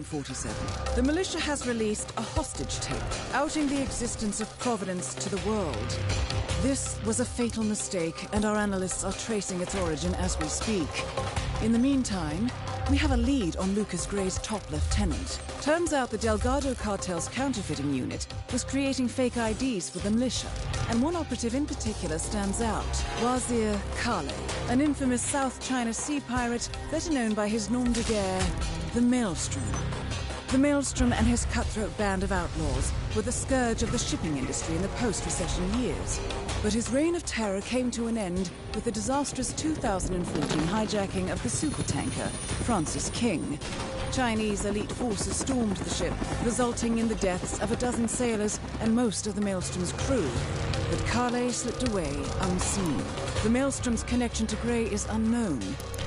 47, the militia has released a hostage tape outing the existence of Providence to the world. This was a fatal mistake, and our analysts are tracing its origin as we speak. In the meantime, we have a lead on Lucas Gray's top lieutenant. Turns out the Delgado cartel's counterfeiting unit was creating fake IDs for the militia, and one operative in particular stands out, Wazir Kale, an infamous South China Sea pirate better known by his nom de guerre, the Maelstrom. The Maelstrom and his cutthroat band of outlaws were the scourge of the shipping industry in the post-recession years. But his reign of terror came to an end with the disastrous 2014 hijacking of the supertanker, Francis King. Chinese elite forces stormed the ship, resulting in the deaths of a dozen sailors and most of the Maelstrom's crew. But Kale slipped away unseen. The Maelstrom's connection to Gray is unknown,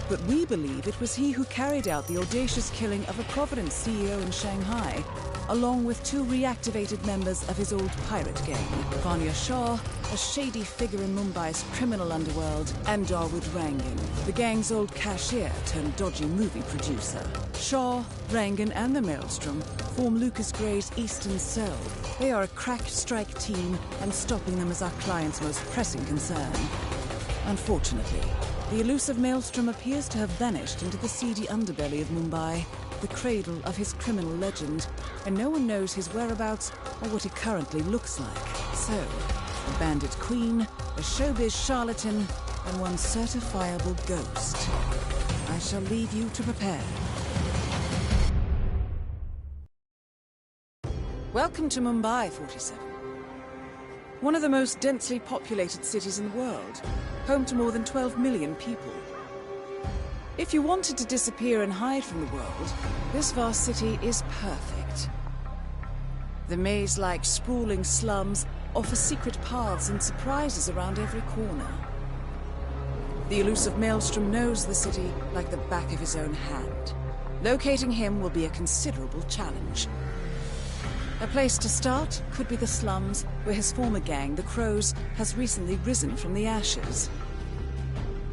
but we believe it was he who carried out the audacious killing of a Providence CEO in Shanghai, along with two reactivated members of his old pirate gang, Vanya Shah, a shady figure in Mumbai's criminal underworld, and Dawood Rangan, the gang's old cashier turned dodgy movie producer. Shah, Rangan, and the Maelstrom form Lucas Gray's Eastern Cell. They are a crack strike team, and stopping them is our client's most pressing concern. Unfortunately, the elusive Maelstrom appears to have vanished into the seedy underbelly of Mumbai, the cradle of his criminal legend, and no one knows his whereabouts or what he currently looks like. So, a bandit queen, a showbiz charlatan, and one certifiable ghost. I shall leave you to prepare. Welcome to Mumbai, 47. One of the most densely populated cities in the world, home to more than 12 million people. If you wanted to disappear and hide from the world, this vast city is perfect. The maze-like sprawling slums offer secret paths and surprises around every corner. The elusive Maelstrom knows the city like the back of his own hand. Locating him will be a considerable challenge. A place to start could be the slums, where his former gang, the Crows, has recently risen from the ashes.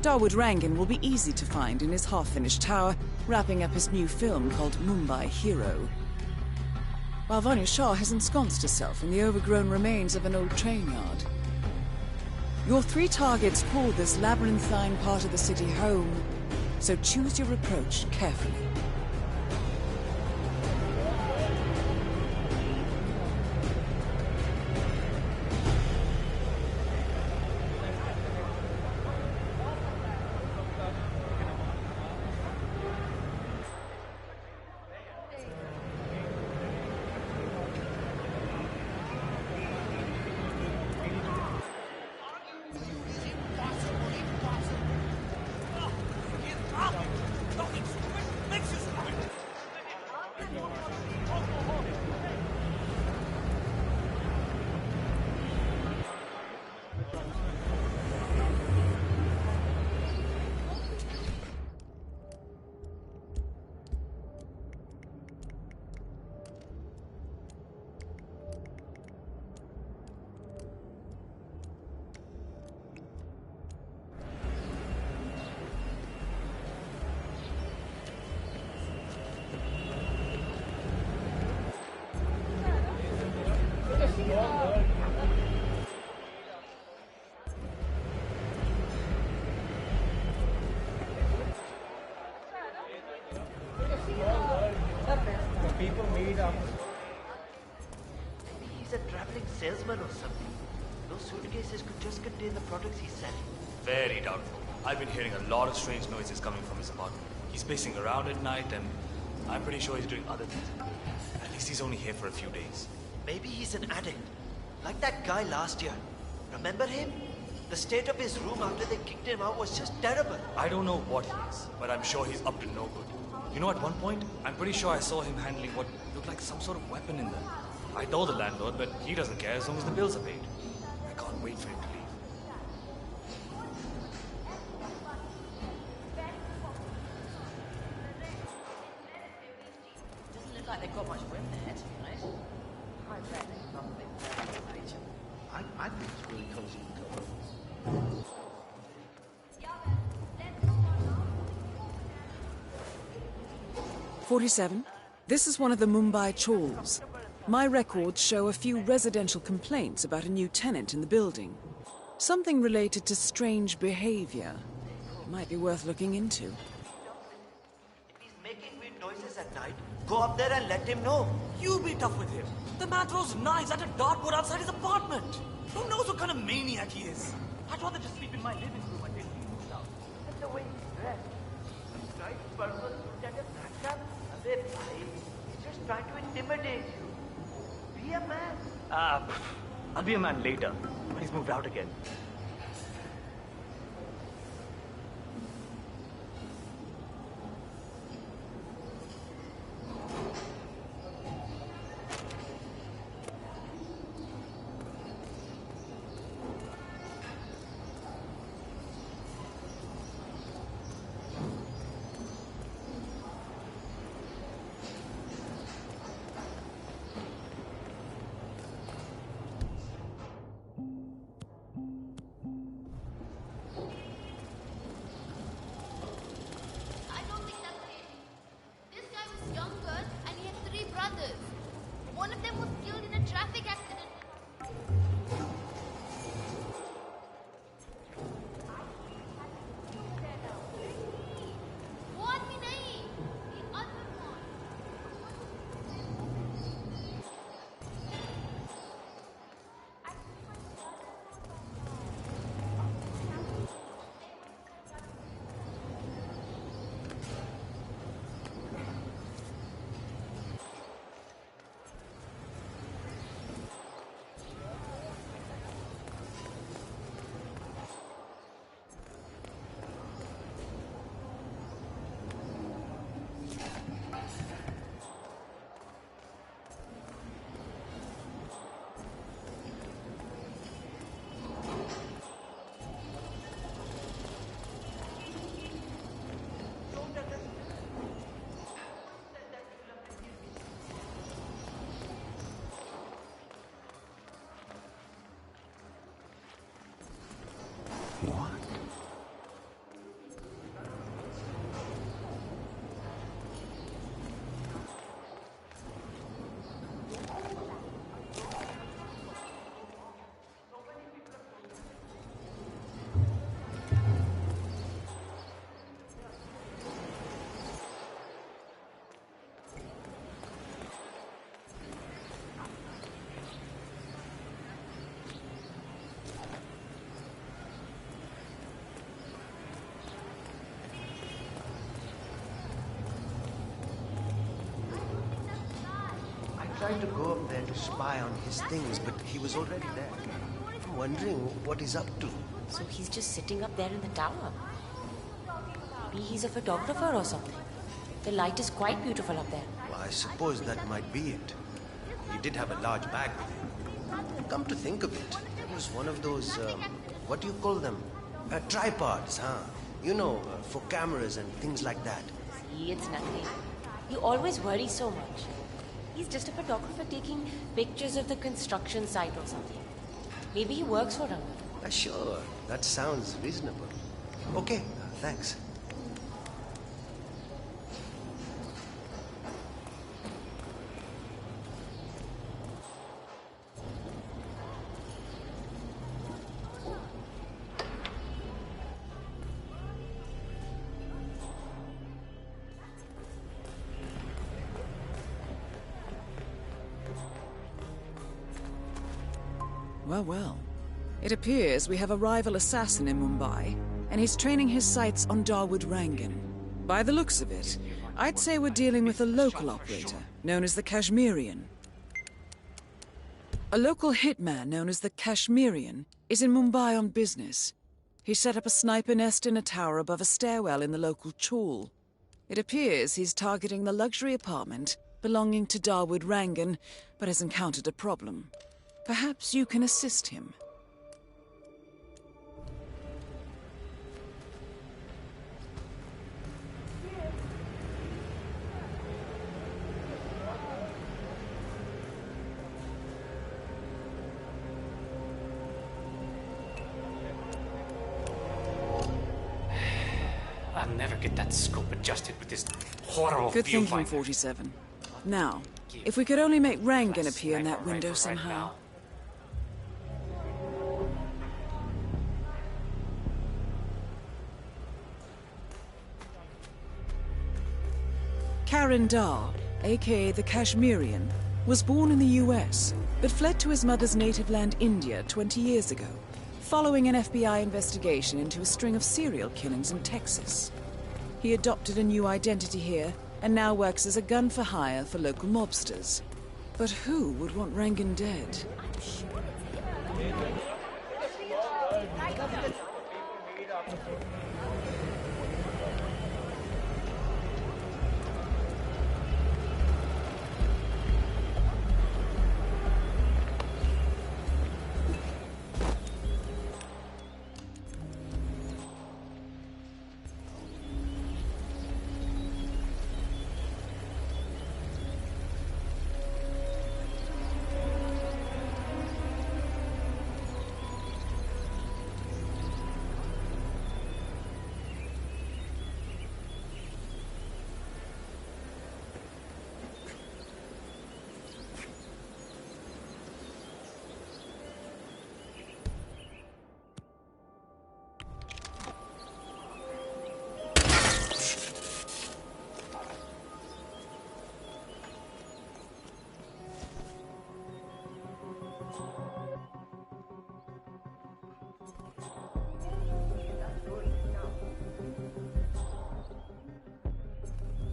Dawood Rangan will be easy to find in his half-finished tower, wrapping up his new film called Mumbai Hero. While Vanya Shah has ensconced herself in the overgrown remains of an old train yard. Your three targets call this labyrinthine part of the city home, so choose your approach carefully. Maybe he's a traveling salesman or something. Those suitcases could just contain the products he's selling. Very doubtful. I've been hearing a lot of strange noises coming from his apartment. He's pacing around at night, and I'm pretty sure he's doing other things. At least he's only here for a few days. Maybe he's an addict. Like that guy last year. Remember him? The state of his room after they kicked him out was just terrible. I don't know what he is, but I'm sure he's up to no good. You know, at one point, I'm pretty sure I saw him handling what looked like some sort of weapon in there. I told the landlord, but he doesn't care as long as the bills are paid. I can't wait for him to leave. Doesn't look like they've got much room there, to be honest. I bet there's nothing there. I think it's really cozy and comfortable. 47, This is one of the Mumbai chawls. My records show a few residential complaints about a new tenant in the building. Something related to strange behavior. Might be worth looking into. If he's making weird noises at night, go up there and let him know. You be tough with him. The man throws knives at a dartboard outside his apartment. Who knows what kind of maniac he is? I'd rather just sleep in my living room until he moves out. And the way he's dressed. A nice person looked at his nightcap and they he's just trying to intimidate you. Be a man. I'll be a man later, when he's moved out again. I don't think that's it. This guy was younger and he had 3 brothers. One of them was killed in a traffic accident. वो आदमी नहीं, the other one. I tried to go up there to spy on his things, but he was already there. I'm wondering what he's up to. So he's just sitting up there in the tower. Maybe he's a photographer or something. The light is quite beautiful up there. Well, I suppose that might be it. He did have a large bag with him. Come to think of it, it was one of those, what do you call them? Tripods, huh? You know, for cameras and things like that. See, it's nothing. You always worry so much. He's just a photographer taking pictures of the construction site or something. Maybe he works for them. Sure, that sounds reasonable. Okay, thanks. Well, well. It appears we have a rival assassin in Mumbai, and he's training his sights on Dawood Rangan. By the looks of it, I'd say we're dealing with a local operator, known as the Kashmirian. A local hitman known as the Kashmirian is in Mumbai on business. He set up a sniper nest in a tower above a stairwell in the local chawl. It appears he's targeting the luxury apartment belonging to Dawood Rangan, but has encountered a problem. Perhaps you can assist him. I'll never get that scope adjusted with this horrible Good thinking, viewfinder. 47. Now, if we could only make Rangan appear in that window somehow. Karan Dar, aka the Kashmirian, was born in the US, but fled to his mother's native land India 20 years ago, following an FBI investigation into a string of serial killings in Texas. He adopted a new identity here, and now works as a gun for hire for local mobsters. But who would want Rangan dead?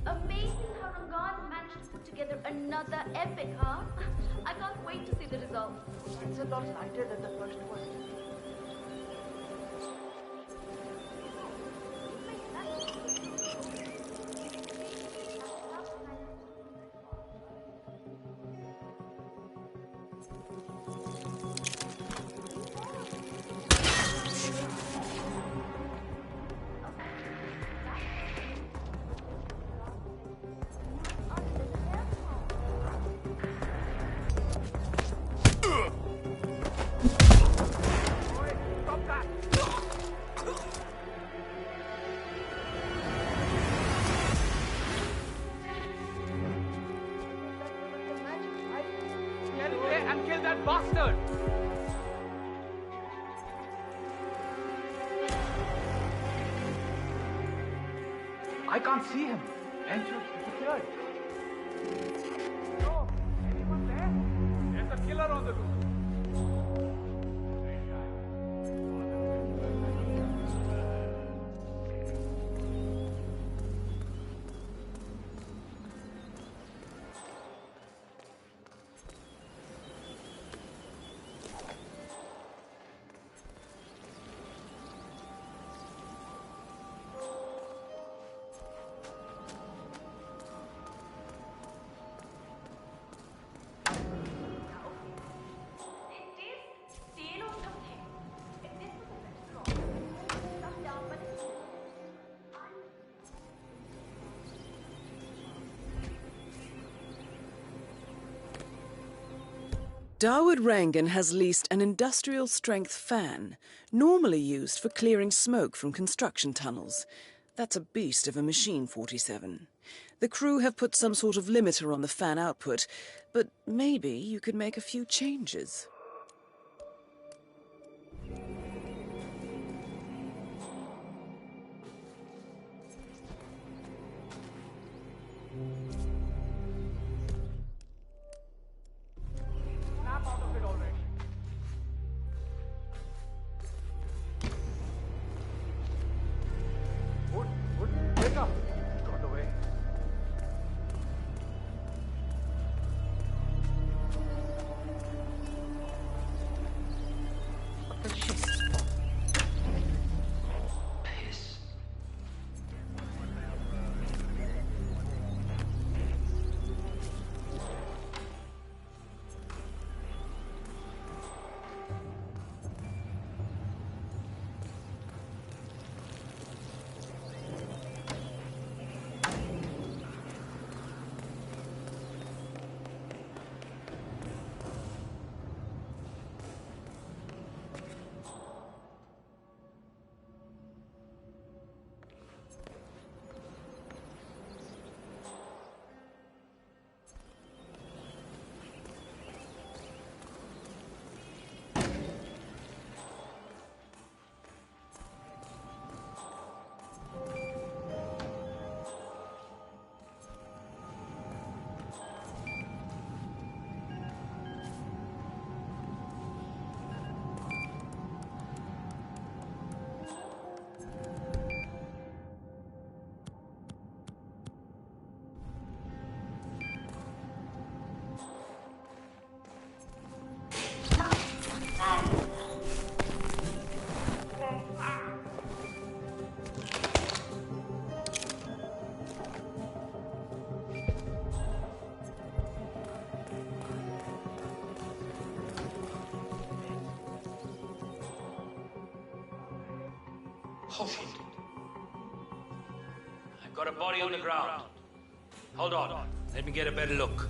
Amazing how Rangan managed to put together another epic, huh? I can't wait to see the result. It's a lot lighter than the first one. And kill that bastard! I can't see him. Encho's disappeared. No, anyone there? There's a killer on the loose. Dawood Rangan has leased an industrial-strength fan, normally used for clearing smoke from construction tunnels. That's a beast of a machine, 47. The crew have put some sort of limiter on the fan output, but maybe you could make a few changes. Snap out of it already. Wood, wake up. Got away. What the shit? Piss. Oh, shit. I've got a body on the ground. Hold on. Let me get a better look.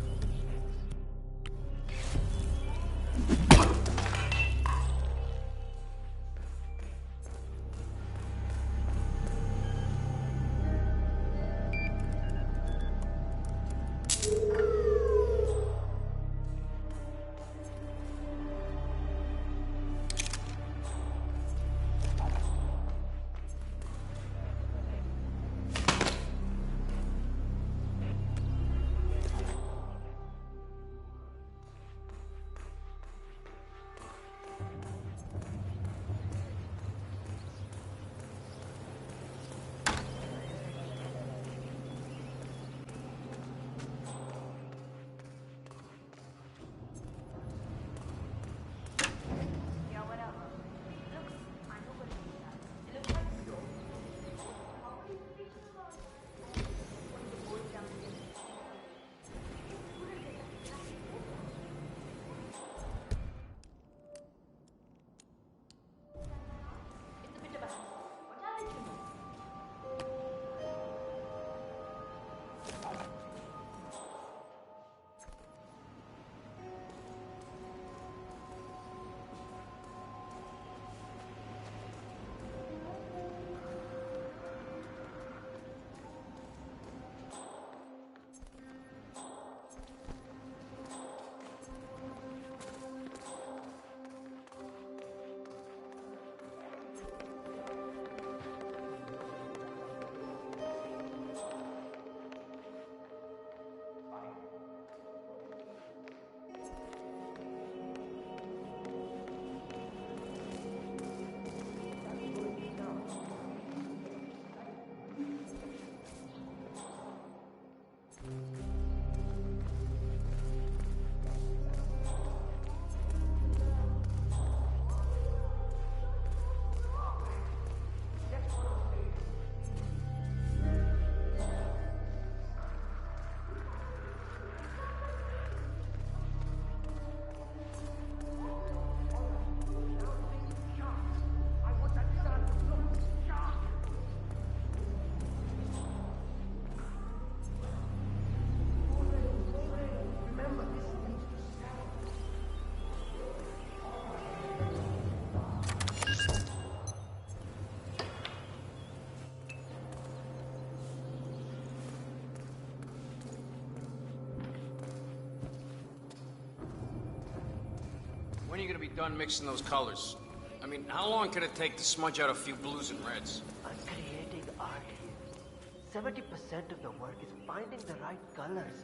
When are you gonna be done mixing those colors? I mean, how long could it take to smudge out a few blues and reds? I'm creating art here. 70% of the work is finding the right colors.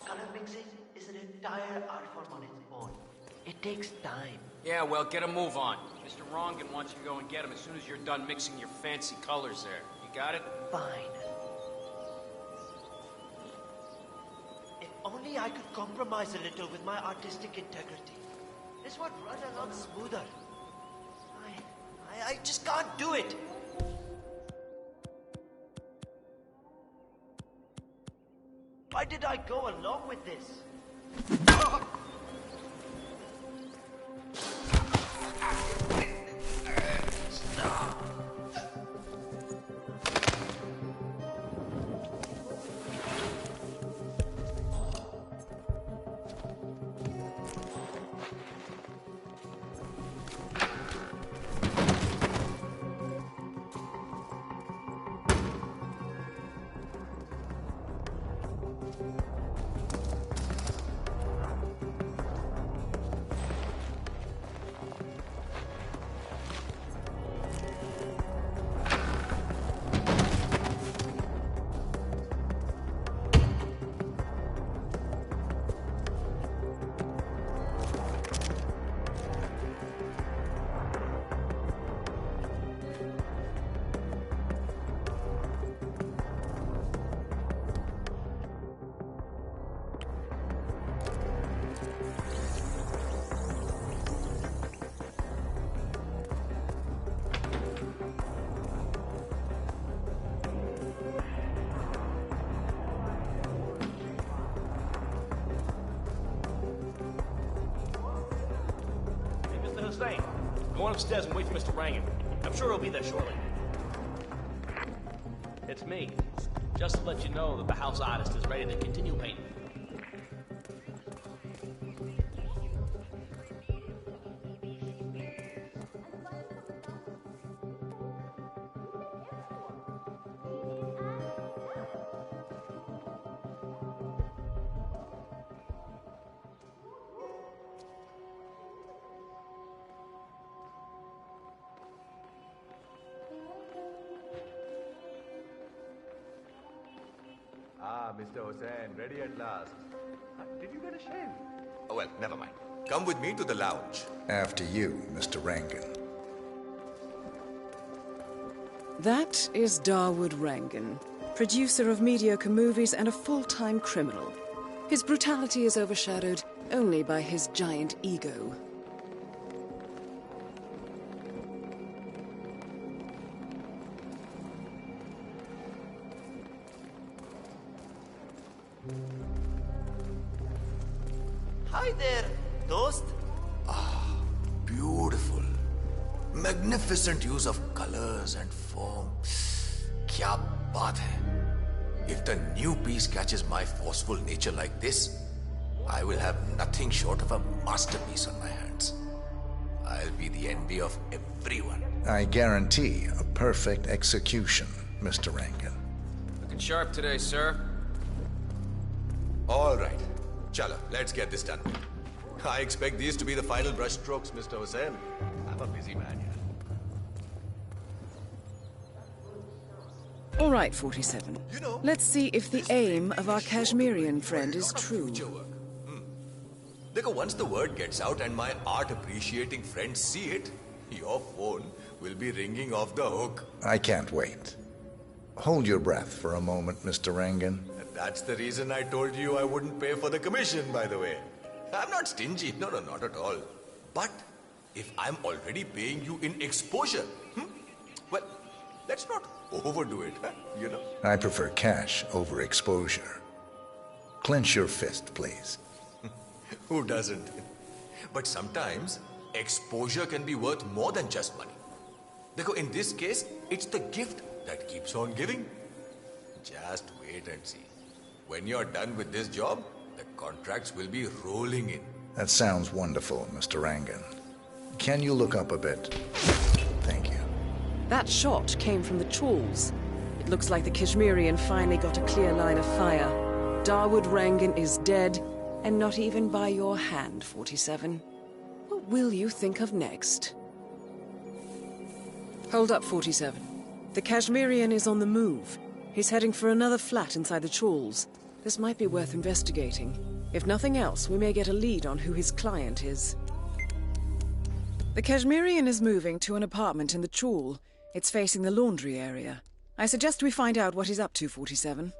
Color mixing is an entire art form on its own. It takes time. Yeah, well, get a move on. Mr. Rongan wants you to go and get him as soon as you're done mixing your fancy colors there. You got it? Fine. If only I could compromise a little with my artistic integrity. This would run a lot smoother. I just can't do it. Why did I go along with this? Go on upstairs and wait for Mr. Rangan. I'm sure he'll be there shortly. It's me. Just to let you know that the house artist is ready to continue painting. Ah, Mr. Hussain, ready at last. Did you get a shave? Oh, well, never mind. Come with me to the lounge. After you, Mr. Rangan. That is Dawood Rangan, producer of mediocre movies and a full-time criminal. His brutality is overshadowed only by his giant ego. Hi there, dost. Beautiful. Magnificent use of colors and form. Kya baat hai. If the new piece catches my forceful nature like this, I will have nothing short of a masterpiece on my hands. I'll be the envy of everyone. I guarantee a perfect execution, Mr. Rangan. Looking sharp today, sir. All right. Chalo, let's get this done. I expect these to be the final brush strokes, Mr. Hussain. I'm a busy man here. All right, 47. Let's see if the aim of our Kashmirian friend is true. Dekho, once the word gets out and my art-appreciating friends see it, your phone will be ringing off the hook. I can't wait. Hold your breath for a moment, Mr. Rangan. That's the reason I told you I wouldn't pay for the commission, by the way. I'm not stingy. No, not at all. But if I'm already paying you in exposure, well, let's not overdo it, you know. I prefer cash over exposure. Clench your fist, please. Who doesn't? But sometimes, exposure can be worth more than just money. Dekho, in this case, it's the gift that keeps on giving. Just wait and see. When you're done with this job, the contracts will be rolling in. That sounds wonderful, Mr. Rangan. Can you look up a bit? Thank you. That shot came from the chawls. It looks like the Kashmirian finally got a clear line of fire. Dawood Rangan is dead, and not even by your hand, 47. What will you think of next? Hold up, 47. The Kashmirian is on the move. He's heading for another flat inside the chawls. This might be worth investigating. If nothing else, we may get a lead on who his client is. The Kashmirian is moving to an apartment in the chawl. It's facing the laundry area. I suggest we find out what he's up to, 47.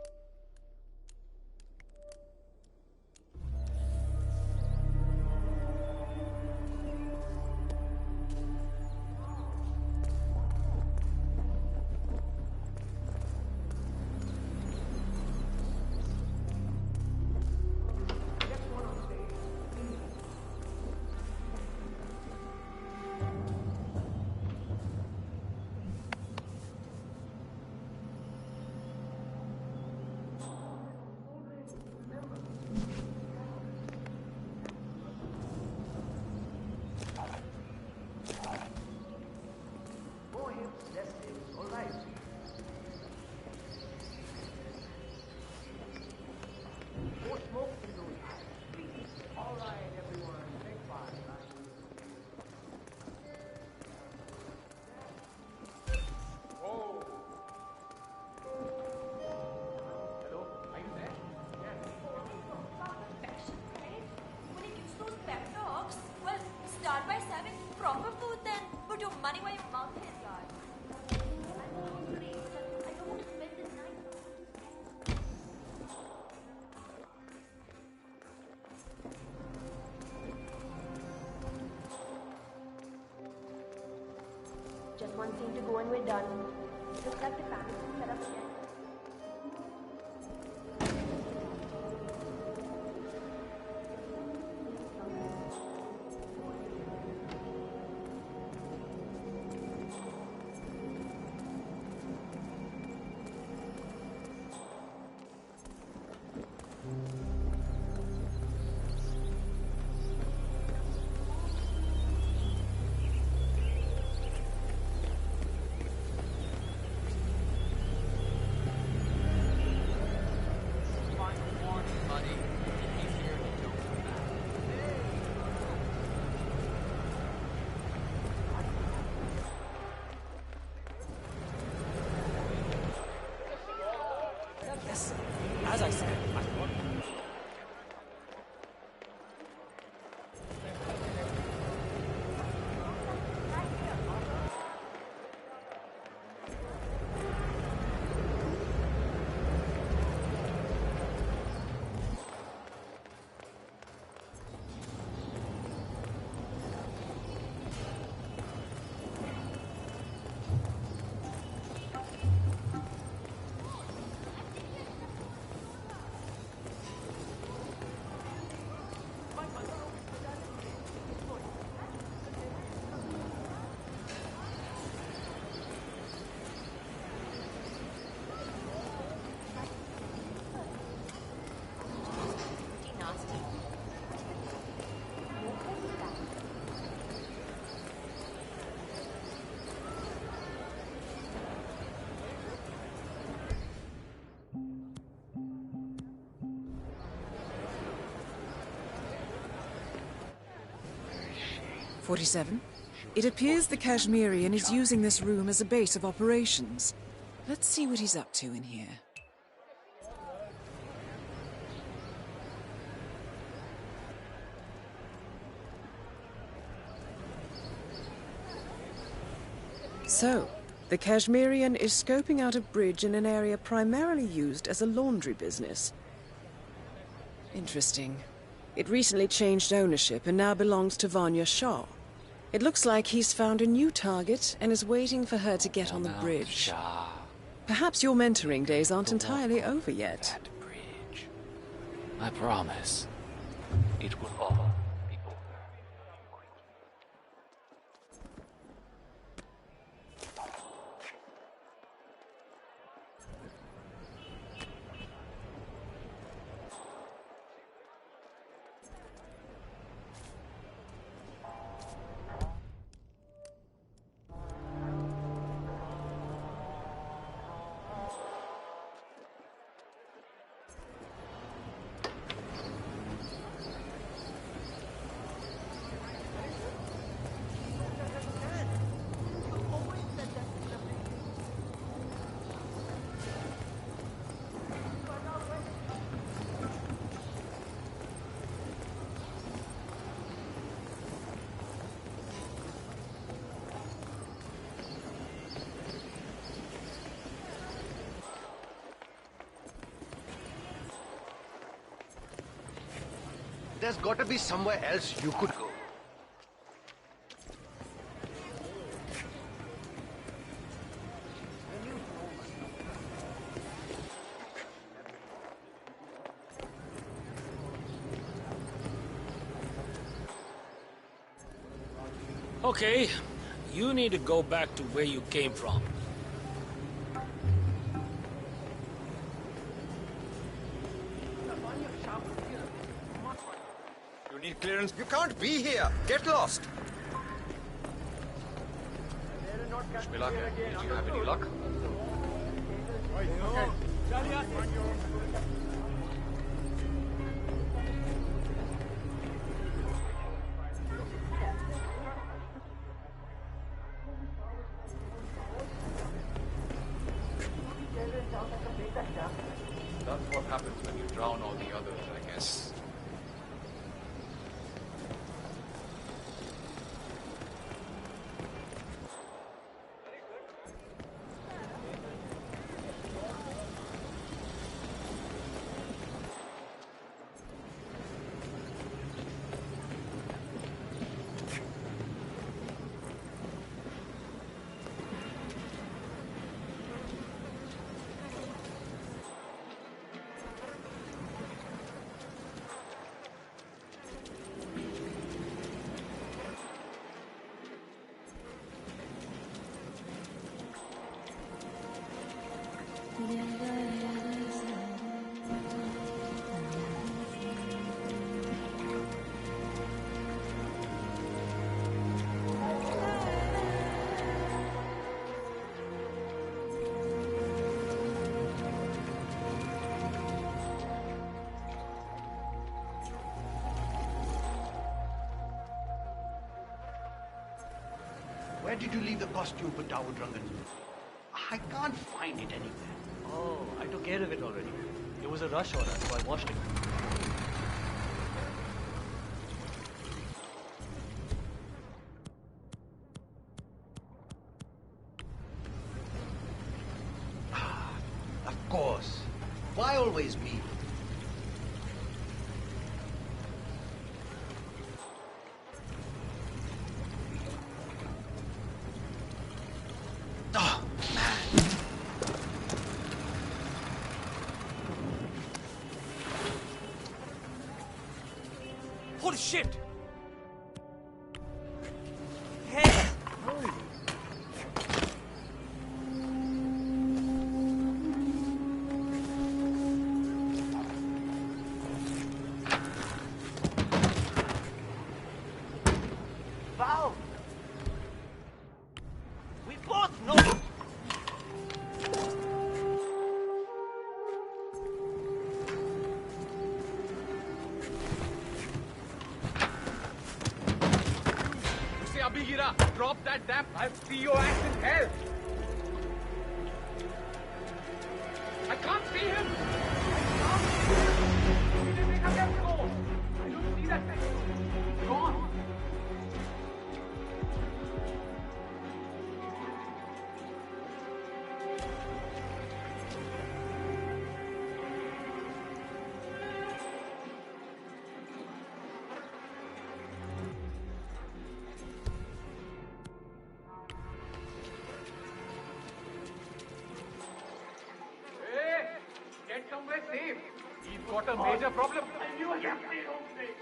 Just one scene to go and we're done. Looks like the family's been set up again. 47. It appears the Kashmirian is using this room as a base of operations. Let's see what he's up to in here. So, the Kashmirian is scoping out a bridge in an area primarily used as a laundry business. Interesting. It recently changed ownership and now belongs to Vanya Shah. It looks like he's found a new target and is waiting for her to get on the bridge. Perhaps your mentoring days aren't entirely over yet. That bridge. I promise. It will all be over. There's got to be somewhere else you could go. Okay, you need to go back to where you came from. You need clearance. You can't be here. Get lost. Shmilaka, did you have any luck? That's what happens when you drown all the others, I guess. Where did you leave the costume for Dawood Rangan? I can't find it anywhere. Oh, I took care of it already. It was a rush order, so I washed it. Of course. Why always me? Holy shit! Wow! We both know. drop that damn, I'll see your ass in hell. I can't see him. He didn't make a left go. I don't see that thing. He's gone. Get somewhere safe. He's got a major problem. I knew I had to stay home today.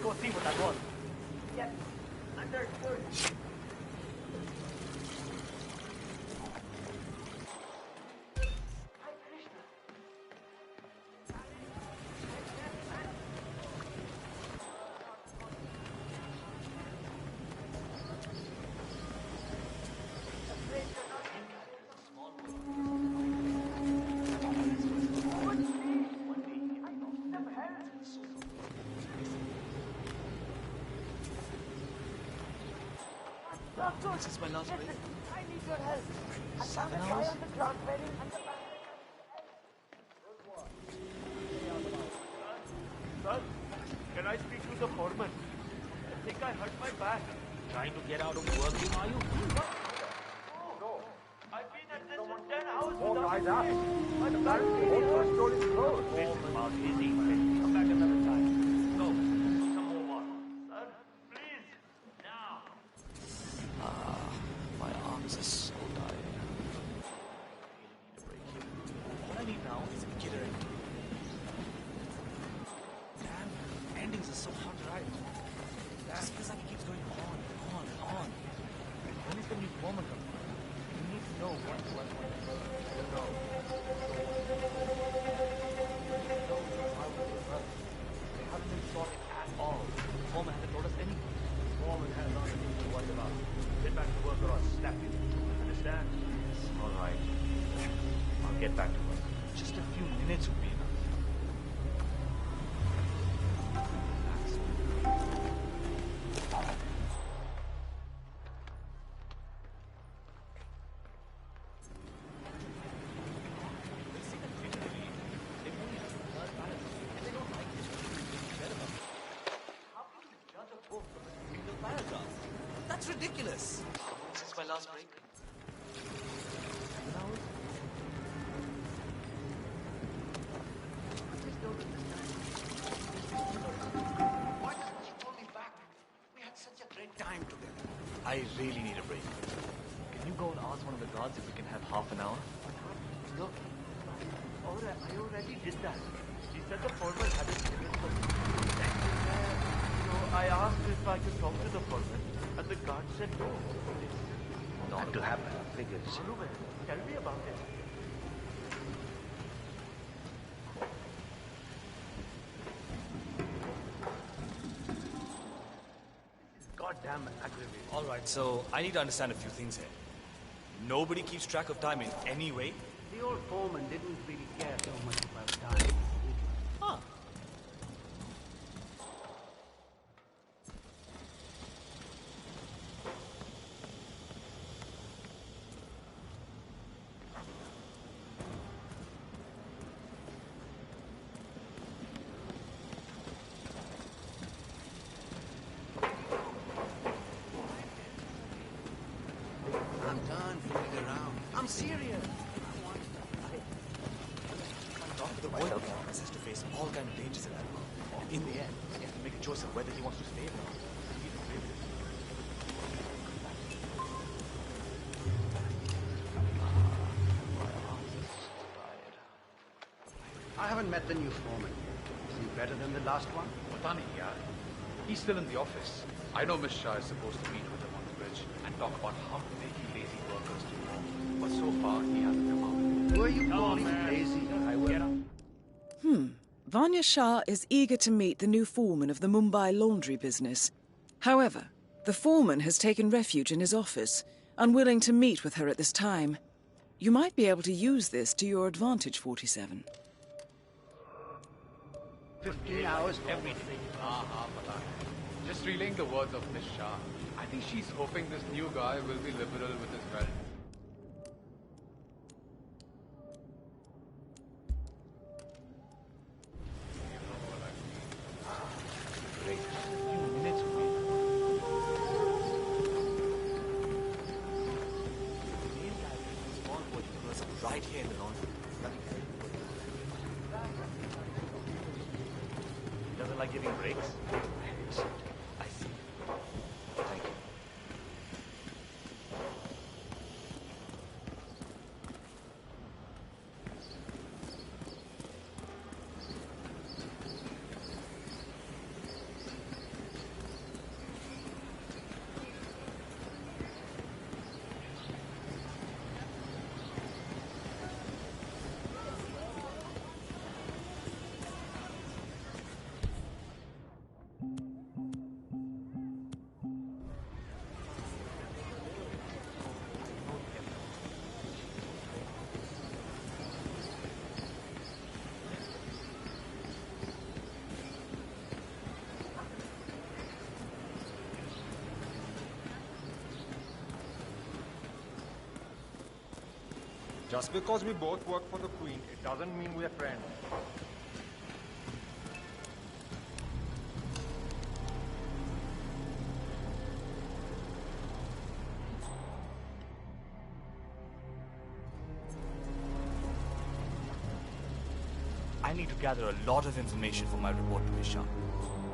Go see what that was. Yes, understood. This is my last break. I need your help. 7 hours? Sir, can I speak to the foreman? I think I hurt my back. Trying to get out of working, are you? No. I've been at this for 10 hours More without guys up. sleep. Apparently, also stole his clothes. This is about easy. Come back another time. Go. Some more water. Sir, please. Now. My arms are so tired. I really need a break here. All I need now is a killer ending. Damn, endings are so hard to write. It just feels like it keeps going on and on and on. When is the new moment coming? You need to know what. I don't know. They haven't been sorted at all. The foreman hasn't told us anything. The foreman has nothing to worry about. Get back to work or I'll slap you. Understand? Yes, all right. I'll get back to work. Just a few minutes would be enough. That's ridiculous. Since my last break. 7 hours? Why doesn't he call me back? We had such a great time together. I really need a break. Can you go and ask one of the guards if we can have half an hour? Look, I already did that. She said the foreman had a schedule for I asked if I could talk to the foreman, and the guard said no. Not to happen, figures. Ruben, tell me about it. Goddamn aggravating. All right, so I need to understand a few things here. Nobody keeps track of time in any way? The old foreman didn't really care so much about time. Huh. I'm done fooling around. I'm serious. Talk to the boy who has to face all kinds of dangers in that world. And in the end, he has to make a choice of whether he wants to stay or not. He's afraid of it. My arms are so tired. I haven't met the new foreman. Is he better than the last one? Pata nahi yaar. He's still in the office. I know Miss Shah is supposed to meet with him on the bridge and talk about how to make lazy workers do more. But so far, he hasn't come out. Who are you calling lazy? I will. Vanya Shah is eager to meet the new foreman of the Mumbai laundry business. However, the foreman has taken refuge in his office, unwilling to meet with her at this time. You might be able to use this to your advantage, 47. 15 hours. Everything. Pata. Just relaying the words of Miss Shah. I think she's hoping this new guy will be liberal with his wealth. Right here in the laundry. He doesn't like giving breaks? I see. Thank you. Just because we both work for the Queen, it doesn't mean we're friends. I need to gather a lot of information for my report to Misham.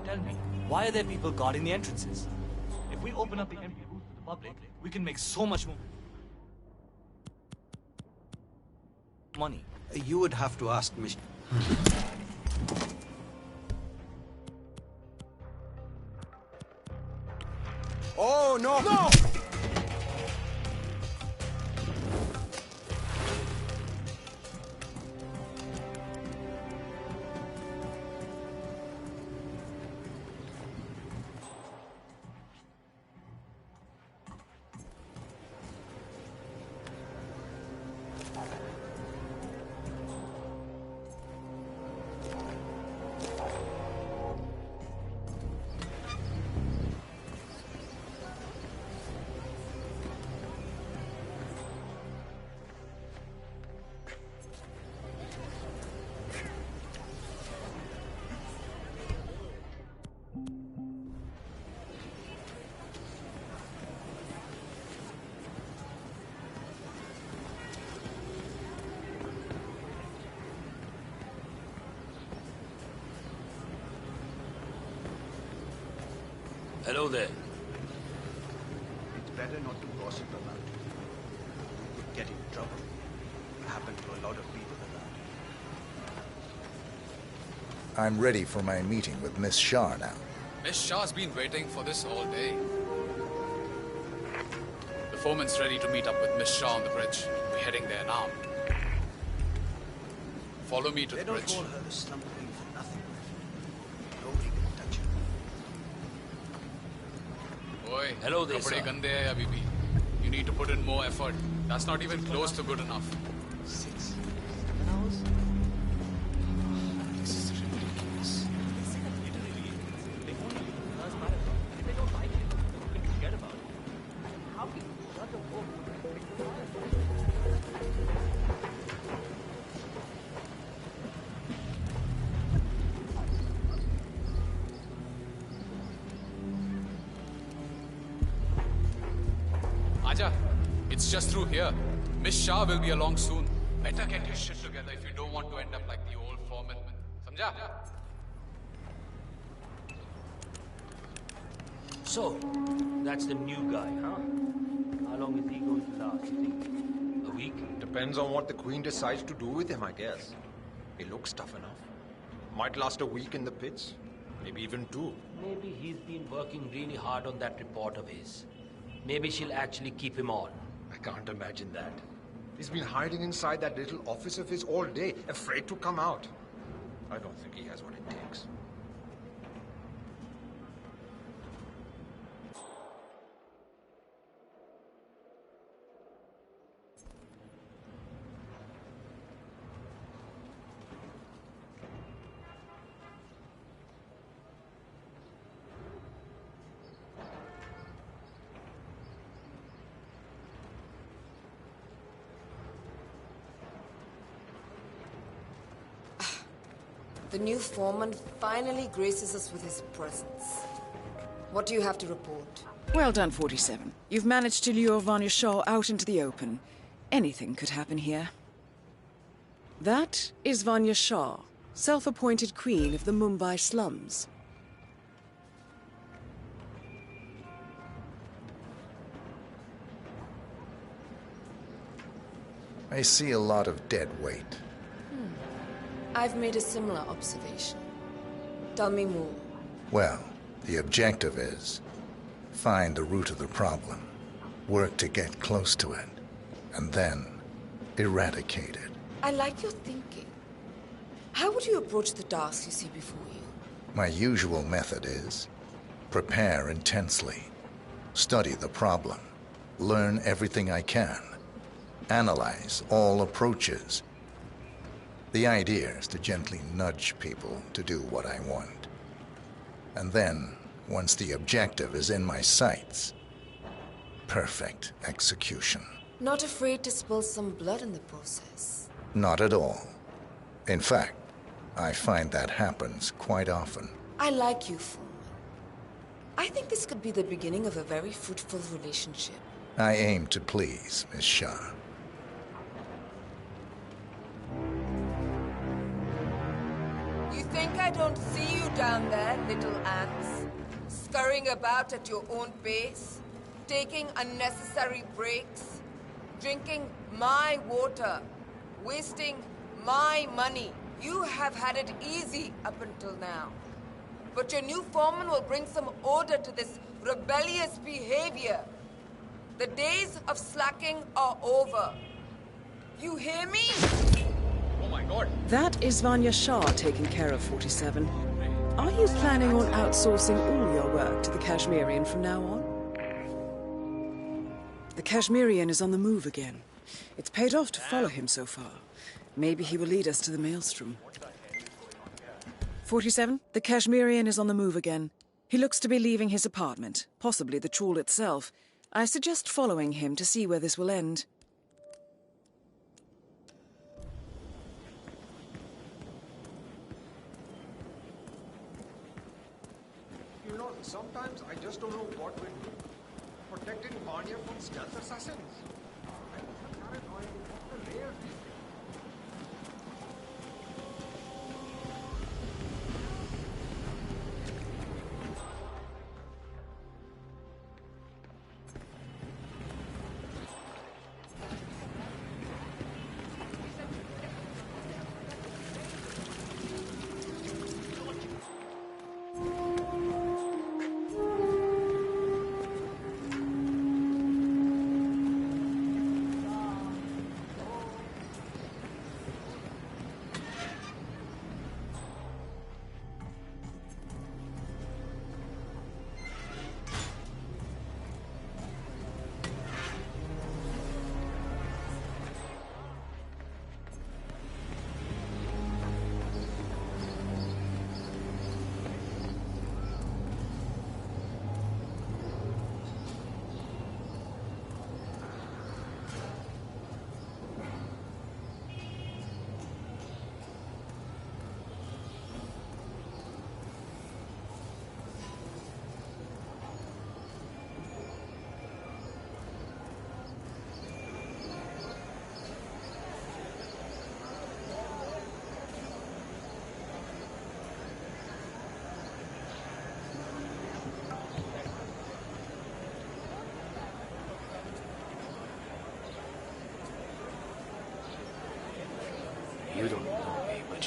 Tell me, why are there people guarding the entrances? If we open up the empty booth to the public, we can make so much more money. You would have to ask Miss... Oh, no! No! Hello there. It's better not to gossip about it. You could get in trouble. It happened to a lot of people around. I'm ready for my meeting with Miss Shah now. Miss Shah's been waiting for this all day. The foreman's ready to meet up with Miss Shah on the bridge. We're heading there now. Follow me to the bridge. They don't call her the slump queen for nothing. Nobody can touch her. Oi, hello there, sir. You need to put in more effort. That's not even close to good enough. 6 hours? This is ridiculous. Literally, they won't even rehearse marathon. And if they don't like it, they can forget about it. How can you shut a book? Aja, it's just through here. Miss Shah will be along soon. Better get your shit together if you don't want to end up like the old foreman. Samjha? So, that's the new guy, huh? How long is he going to last, you think? A week? Depends on what the Queen decides to do with him, I guess. He looks tough enough. Might last a week in the pits. Maybe even 2. Maybe he's been working really hard on that report of his. Maybe she'll actually keep him on. I can't imagine that. He's been hiding inside that little office of his all day, afraid to come out. I don't think he has what it takes. The new foreman finally graces us with his presence. What do you have to report? Well done, 47. You've managed to lure Vanya Shah out into the open. Anything could happen here. That is Vanya Shah, self-appointed queen of the Mumbai slums. I see a lot of dead weight. I've made a similar observation. Tell me more. Well, the objective is find the root of the problem, work to get close to it, and then eradicate it. I like your thinking. How would you approach the task you see before you? My usual method is prepare intensely, study the problem, learn everything I can, analyze all approaches. The idea is to gently nudge people to do what I want. And then, once the objective is in my sights, perfect execution. Not afraid to spill some blood in the process? Not at all. In fact, I find that happens quite often. I like you, foreman. I think this could be the beginning of a very fruitful relationship. I aim to please, Miss Shah. You think I don't see you down there, little ants? Scurrying about at your own pace? Taking unnecessary breaks? Drinking my water? Wasting my money? You have had it easy up until now. But your new foreman will bring some order to this rebellious behavior. The days of slacking are over. You hear me? Oh my god. That is Vanya Shah taking care of 47. Are you planning on outsourcing all your work to the Kashmirian from now on? The Kashmirian is on the move again. It's paid off to follow him so far. Maybe he will lead us to the maelstrom. 47, the Kashmirian is on the move again. He looks to be leaving his apartment, possibly the trawl itself. I suggest following him to see where this will end. You know, sometimes I just don't know what we're doing. Protecting Vanya from stealth assassins. I'm paranoid of the layers these days.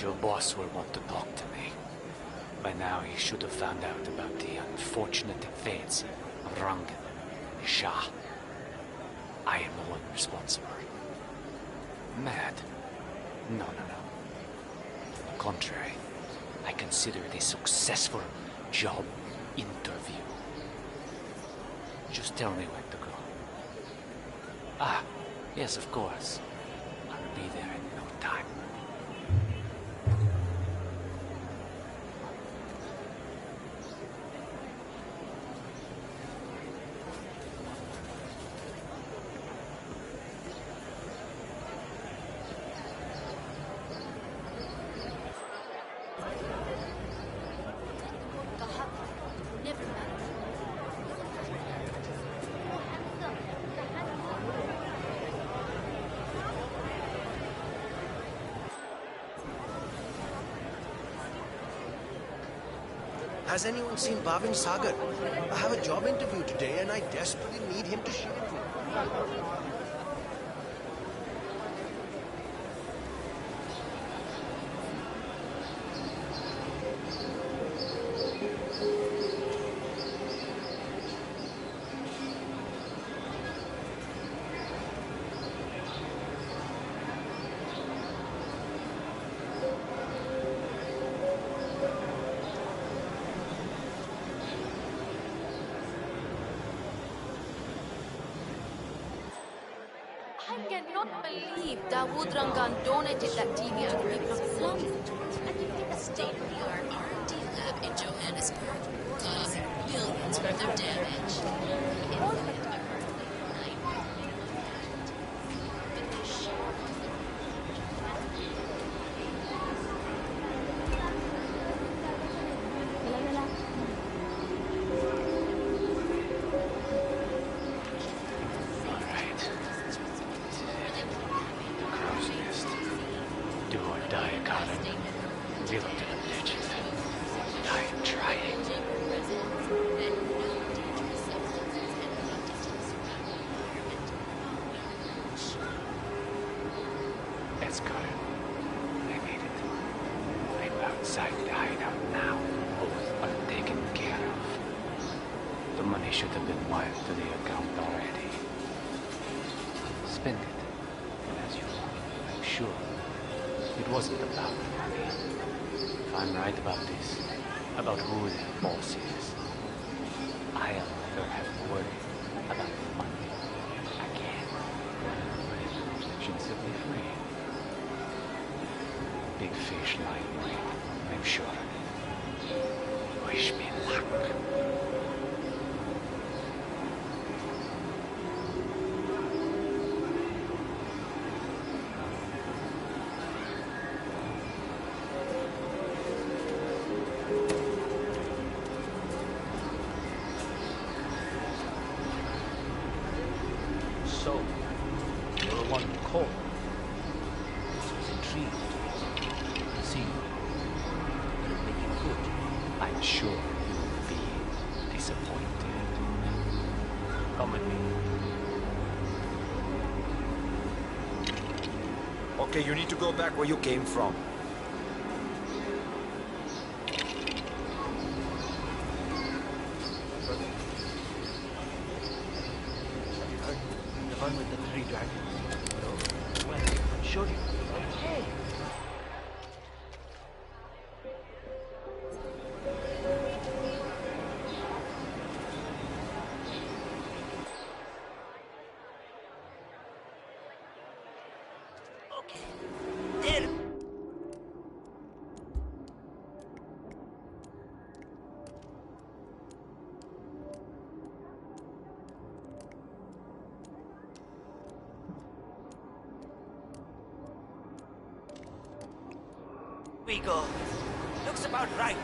thought your boss would want to talk to me. By now, he should have found out about the unfortunate fates of Rangan and Shah. I am the one responsible. Mad? No. To the contrary, I consider it a successful job interview. Just tell me when to go. Ah, yes, of course. I'll be there in no time. Has anyone seen Bhavin Sagar? I have a job interview today and I desperately need him to share with me. I cannot believe Dawood Rangan donated that TV to the people of the slums. And you get a state-of-the-art R&D lab in Johannesburg. Cause billions worth of damage. Infinite Okay, you need to go back where you came from. The one with the 3 dragons. No? Well, I showed you. Hey! We go. Looks about right.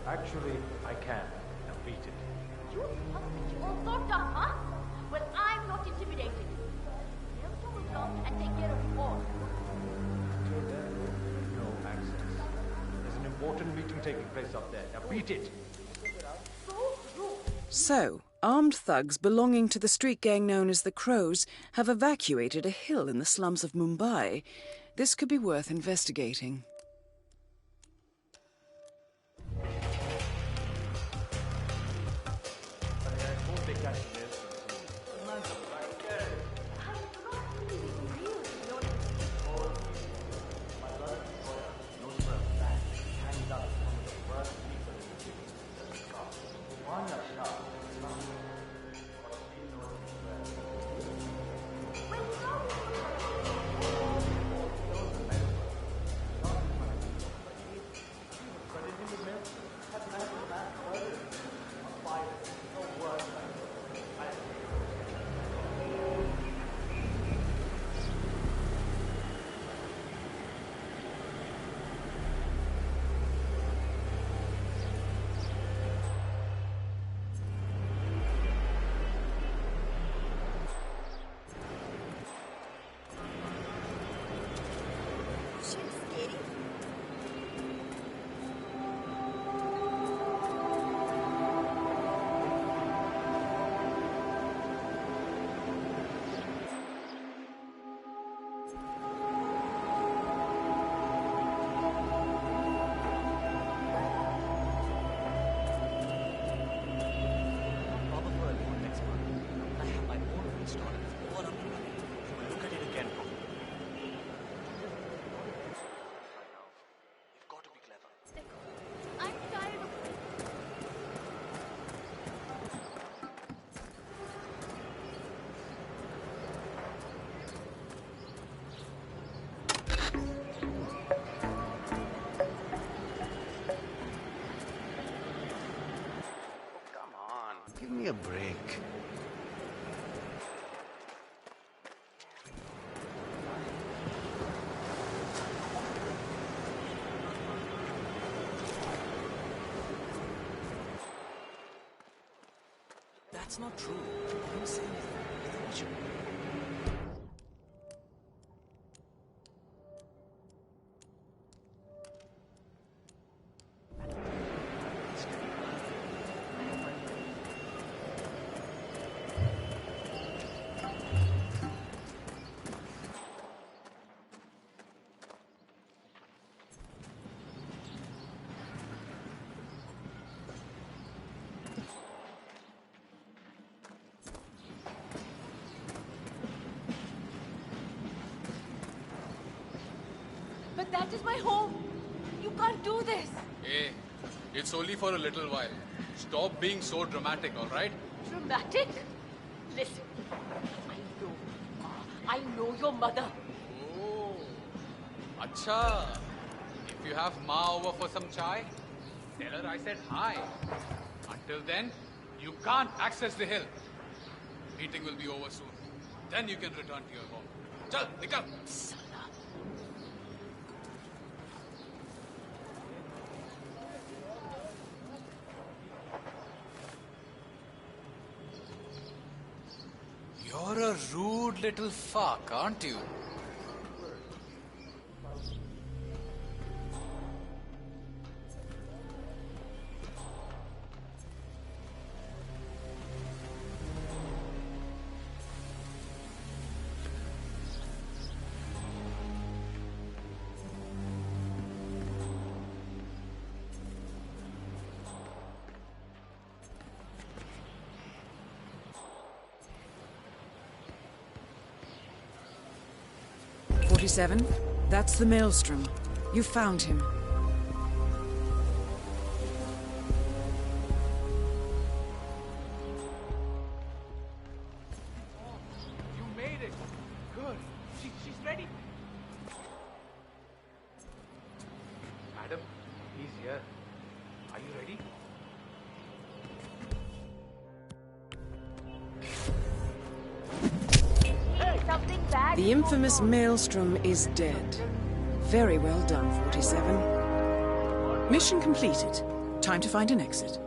Actually, I can. Now beat it. You thought that you all thought tough, huh? Well, I'm not intimidated. Legendado will come and take care of you all. Until then, no access. There's an important meeting taking place up there. Now beat it! So, armed thugs belonging to the street gang known as the Crows have evacuated a hill in the slums of Mumbai. This could be worth investigating. Give me a break. That's not true. I didn't say anything. I think we should... But that is my home. You can't do this. Hey, it's only for a little while. Stop being so dramatic, all right? Dramatic? Listen, I know your mother. Oh, acha. If you have Ma over for some chai, tell her I said hi. Until then, you can't access the hill. Meeting will be over soon. Then you can return to your home. Chal, nikal. You're a rude little fuck, aren't you? That's the Maelstrom. You found him. You made it. Good. She's ready. Madam, he's here. Are you ready? The infamous Maelstrom is dead. Very well done, 47. Mission completed. Time to find an exit.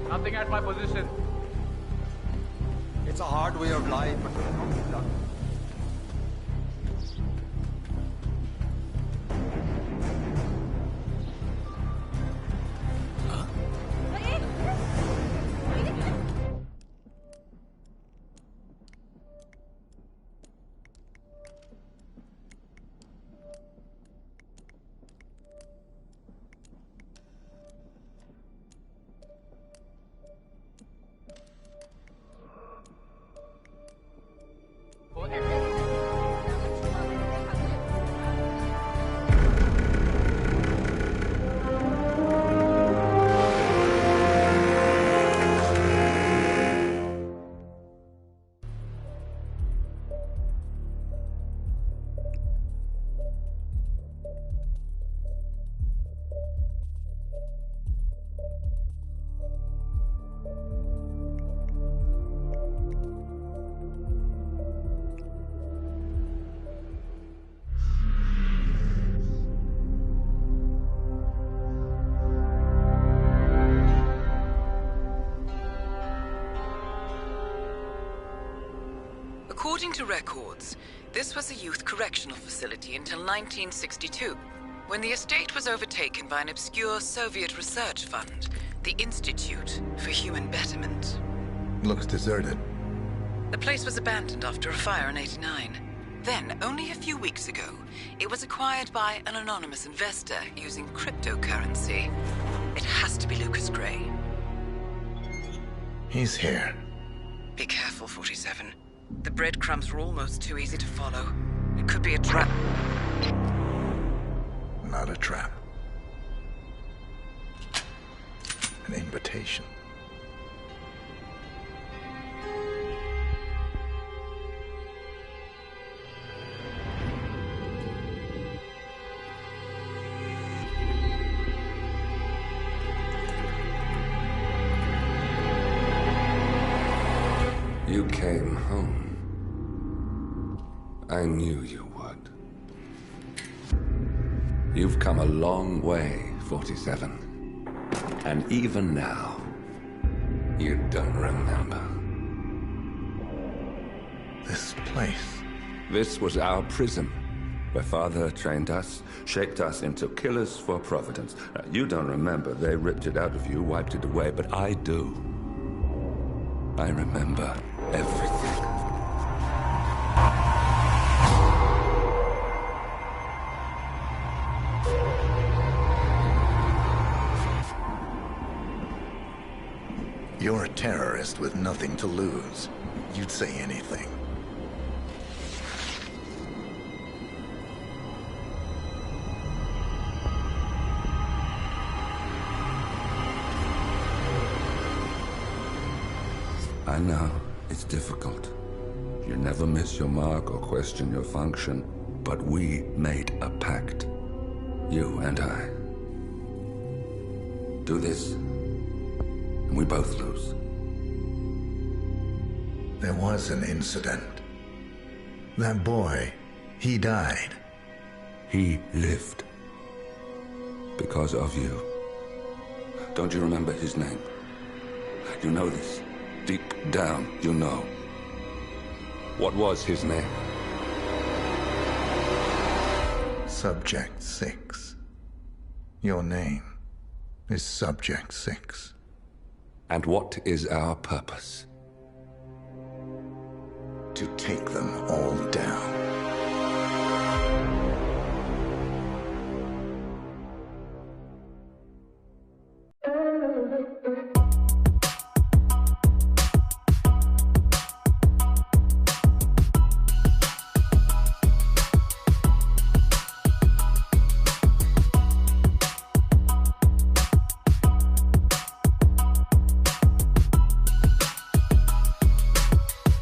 Nothing at my position. It's a hard way of life, but we're not stuck. According to records, this was a youth correctional facility until 1962, when the estate was overtaken by an obscure Soviet research fund, the Institute for Human Betterment. Looks deserted. The place was abandoned after a fire in '89. Then, only a few weeks ago, it was acquired by an anonymous investor using cryptocurrency. It has to be Lucas Gray. He's here. Be careful, 47. The breadcrumbs were almost too easy to follow. It could be a trap. Not a trap. An invitation. You came home. I knew you would. You've come a long way, 47. And even now, you don't remember. This place. This was our prison, where Father trained us, shaped us into killers for Providence. Now, you don't remember. They ripped it out of you, wiped it away, but I do. I remember everything. You're a terrorist with nothing to lose. You'd say anything. I know, it's difficult. You never miss your mark or question your function, but we made a pact. You and I. Do this, and we both lose. There was an incident. That boy, he died. He lived. Because of you. Don't you remember his name? You know this. Deep down, you know. What was his name? Subject 6. Your name is Subject 6. And what is our purpose? To take them all down.